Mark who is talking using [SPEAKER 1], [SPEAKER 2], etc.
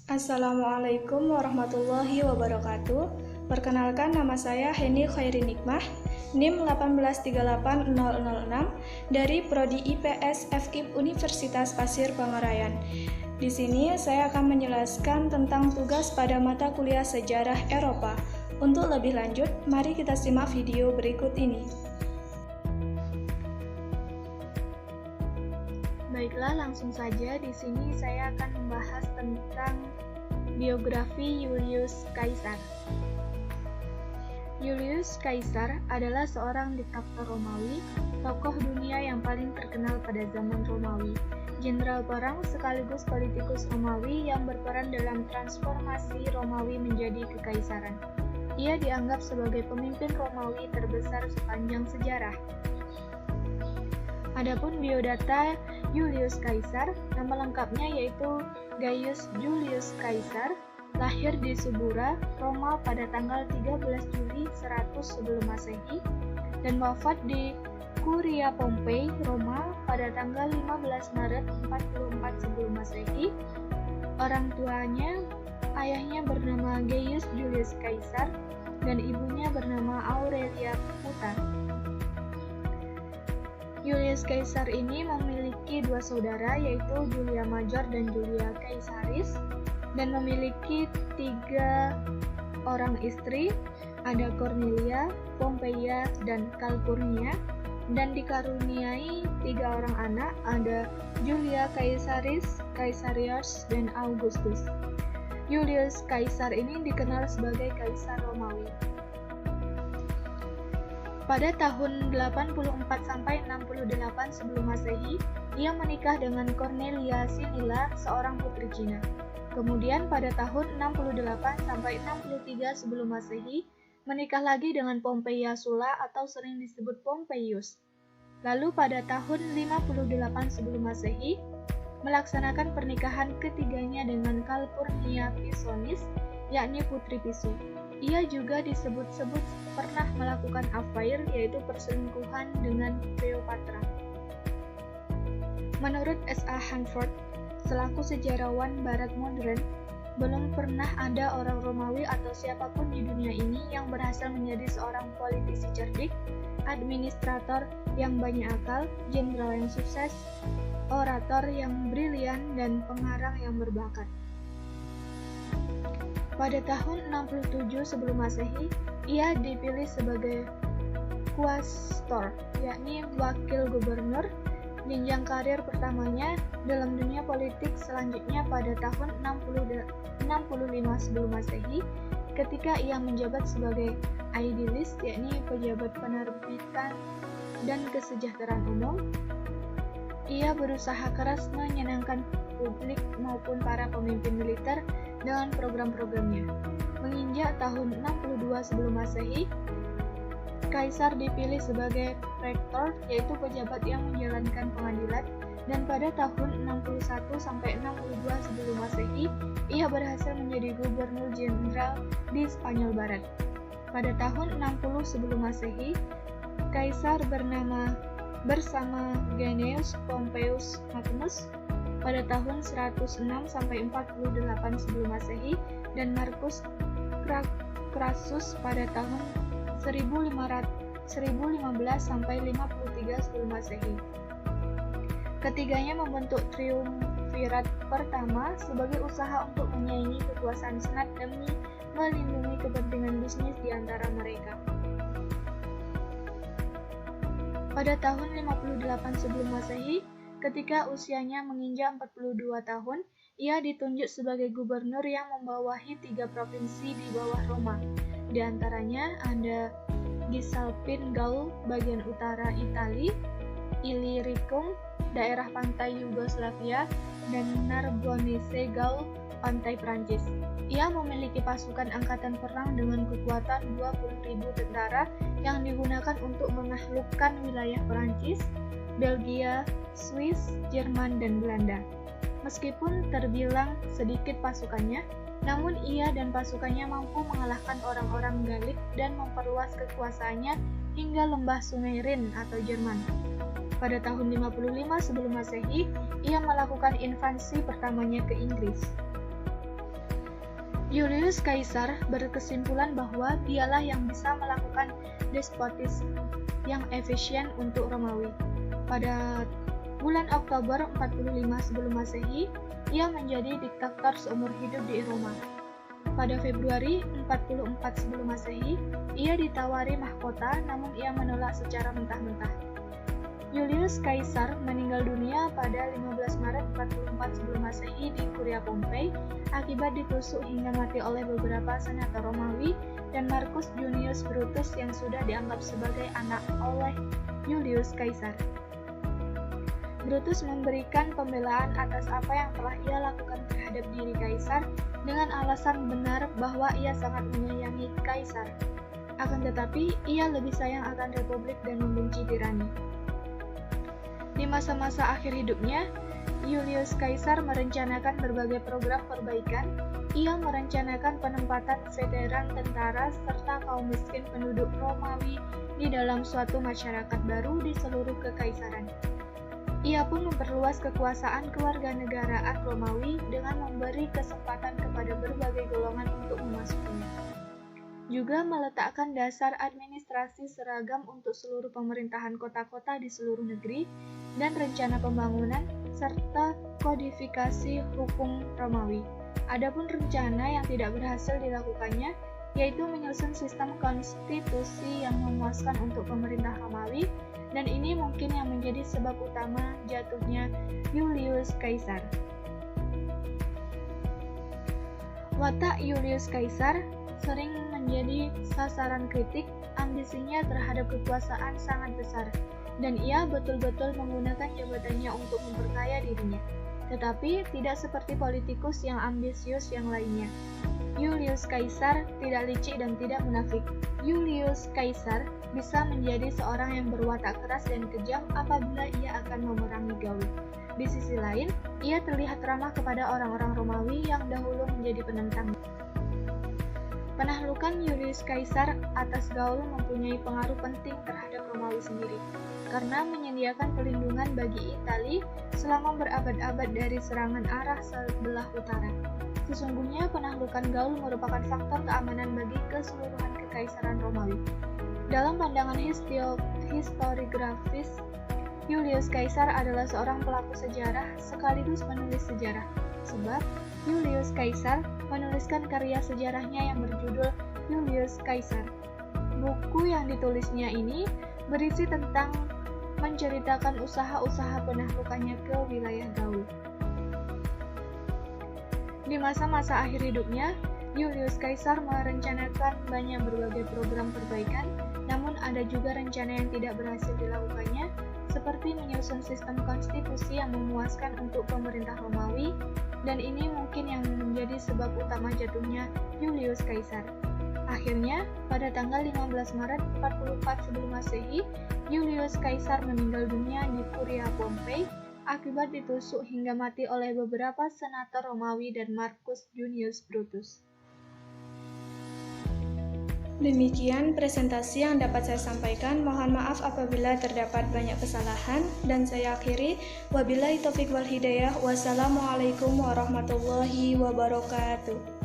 [SPEAKER 1] Assalamualaikum warahmatullahi wabarakatuh. Perkenalkan, nama saya Heni Khairi Nikmah, NIM 1838006 dari Prodi IPS FKIP Universitas Pasir Pangarayan. Di sini saya akan menjelaskan tentang tugas pada mata kuliah Sejarah Eropa. Untuk lebih lanjut, mari kita simak video berikut ini. Baiklah, langsung saja. Di sini saya akan membahas tentang biografi Julius Caesar. Julius Caesar adalah seorang diktator Romawi, tokoh dunia yang paling terkenal pada zaman Romawi, jenderal perang sekaligus politikus Romawi yang berperan dalam transformasi Romawi menjadi kekaisaran. Ia dianggap sebagai pemimpin Romawi terbesar sepanjang sejarah. Adapun biodata Julius Caesar, nama lengkapnya yaitu Gaius Julius Caesar, lahir di Subura, Roma pada tanggal 13 Juli 100 sebelum Masehi dan wafat di Curia Pompei, Roma pada tanggal 15 Maret 44 sebelum Masehi. Orang tuanya, ayahnya bernama Gaius Julius Caesar dan ibunya bernama Aurelia Puta. Julius Caesar ini memiliki dua saudara, yaitu Julia Major dan Julia Caesaris, dan memiliki 3 orang istri, ada Cornelia, Pompeia, dan Calpurnia, dan dikaruniai 3 orang anak, ada Julia Caesaris, Caesarius, dan Augustus. Julius Caesar ini dikenal sebagai Kaisar Romawi. Pada tahun 84 sampai 68 sebelum Masehi, ia menikah dengan Cornelia Sinilla, seorang putri Cina. Kemudian pada tahun 68 sampai 63 sebelum Masehi, menikah lagi dengan Pompeia Sulla atau sering disebut Pompeius. Lalu pada tahun 58 sebelum Masehi, melaksanakan pernikahan ketiganya dengan Calpurnia Pisonis, yakni putri Piso. Ia juga disebut-sebut pernah melakukan affair, yaitu perselingkuhan dengan Cleopatra. Menurut S.A. Hanford, selaku sejarawan barat modern, belum pernah ada orang Romawi atau siapapun di dunia ini yang berhasil menjadi seorang politisi cerdik, administrator yang banyak akal, jenderal yang sukses, orator yang brilian, dan pengarang yang berbakat. Pada tahun 67 sebelum Masehi, ia dipilih sebagai quaestor, yakni wakil gubernur, jenjang karir pertamanya dalam dunia politik. Selanjutnya pada tahun 65 sebelum Masehi, ketika ia menjabat sebagai aedilis, yakni pejabat penerbitan dan kesejahteraan umum, ia berusaha keras menyenangkan publik maupun para pemimpin militer dengan program-programnya. Menginjak tahun 62 sebelum Masehi, Kaisar dipilih sebagai rektor, yaitu pejabat yang menjalankan pengadilan, dan pada tahun 61 sampai 62 sebelum Masehi, ia berhasil menjadi gubernur jenderal di Spanyol Barat. Pada tahun 60 sebelum Masehi, Kaisar bersama Gnaeus Pompeius Magnus pada tahun 106 sampai 48 sebelum Masehi dan Marcus Crassus pada tahun 1015 sampai 53 sebelum Masehi. Ketiganya membentuk triumvirat pertama sebagai usaha untuk menyaingi kekuasaan Senat demi melindungi kepentingan bisnis di antara mereka. Pada tahun 58 sebelum Masehi, ketika usianya menginjak 42 tahun, ia ditunjuk sebagai gubernur yang membawahi 3 provinsi di bawah Roma. Di antaranya ada Cisalpine Gaul bagian utara Italia, Illyricum daerah pantai Yugoslavia, dan Narbonese Gaul pantai Prancis. Ia memiliki pasukan angkatan perang dengan kekuatan 20.000 tentara yang digunakan untuk menaklukkan wilayah Prancis, Belgia, Swiss, Jerman, dan Belanda. Meskipun terbilang sedikit pasukannya, namun ia dan pasukannya mampu mengalahkan orang-orang Gallik dan memperluas kekuasaannya hingga lembah Sungai Rin atau Jerman. Pada tahun 55 sebelum Masehi, ia melakukan invasi pertamanya ke Inggris. Julius Caesar berkesimpulan bahwa dialah yang bisa melakukan despotisme yang efisien untuk Romawi. Pada bulan Oktober 45 sebelum Masehi, ia menjadi diktator seumur hidup di Roma. Pada Februari 44 sebelum Masehi, ia ditawari mahkota, namun ia menolak secara mentah-mentah. Julius Caesar meninggal dunia pada 15 Maret 44 sebelum Masehi di Kuria Pompei akibat ditusuk hingga mati oleh beberapa senator Romawi dan Marcus Junius Brutus yang sudah dianggap sebagai anak oleh Julius Caesar. Brutus memberikan pembelaan atas apa yang telah ia lakukan terhadap diri Kaisar dengan alasan benar bahwa ia sangat menyayangi Kaisar. Akan tetapi, ia lebih sayang akan republik dan membenci tirani. Di masa-masa akhir hidupnya, Julius Caesar merencanakan berbagai program perbaikan. Ia merencanakan penempatan veteran tentara serta kaum miskin penduduk Romawi di dalam suatu masyarakat baru di seluruh kekaisaran. Ia pun memperluas kekuasaan kewarganegaraan Romawi dengan memberi kesempatan kepada berbagai golongan untuk memasukinya. Juga meletakkan dasar administrasi seragam untuk seluruh pemerintahan kota-kota di seluruh negeri dan rencana pembangunan serta kodifikasi hukum Romawi. Adapun rencana yang tidak berhasil dilakukannya, yaitu menyusun sistem konstitusi yang memuaskan untuk pemerintah Romawi, dan ini mungkin yang menjadi sebab utama jatuhnya Julius Caesar. Watak Julius Caesar sering menjadi sasaran kritik. Ambisinya terhadap kekuasaan sangat besar, dan ia betul-betul menggunakan jabatannya untuk memperkaya dirinya. Tetapi tidak seperti politikus yang ambisius yang lainnya. Julius Caesar tidak licik dan tidak munafik. Julius Caesar bisa menjadi seorang yang berwatak keras dan kejam apabila ia akan memerangi Gaul. Di sisi lain, ia terlihat ramah kepada orang-orang Romawi yang dahulu menjadi penentang. Penaklukan Julius Caesar atas Gaul mempunyai pengaruh penting terhadap Romawi sendiri, karena menyediakan perlindungan bagi Italia selama berabad-abad dari serangan arah sebelah utara. Sesungguhnya penaklukan Gaul merupakan faktor keamanan bagi keseluruhan kekaisaran Romawi. Dalam pandangan historiografis, Julius Caesar adalah seorang pelaku sejarah sekaligus penulis sejarah, sebab Julius Caesar menuliskan karya sejarahnya yang berjudul Julius Caesar. Buku yang ditulisnya ini berisi tentang menceritakan usaha-usaha penaklukannya ke wilayah Gaul. Di masa-masa akhir hidupnya, Julius Caesar merencanakan banyak berbagai program perbaikan, namun ada juga rencana yang tidak berhasil dilakukannya, seperti menyusun sistem konstitusi yang memuaskan untuk pemerintah Romawi, dan ini mungkin yang menjadi sebab utama jatuhnya Julius Caesar. Akhirnya, pada tanggal 15 Maret 44 sebelum Masehi, Julius Caesar meninggal dunia di Kuria Pompei akibat ditusuk hingga mati oleh beberapa senator Romawi dan Marcus Junius Brutus.
[SPEAKER 2] Demikian presentasi yang dapat saya sampaikan. Mohon maaf apabila terdapat banyak kesalahan, dan saya akhiri. Wabillahi taufiq wal hidayah. Wassalamualaikum warahmatullahi wabarakatuh.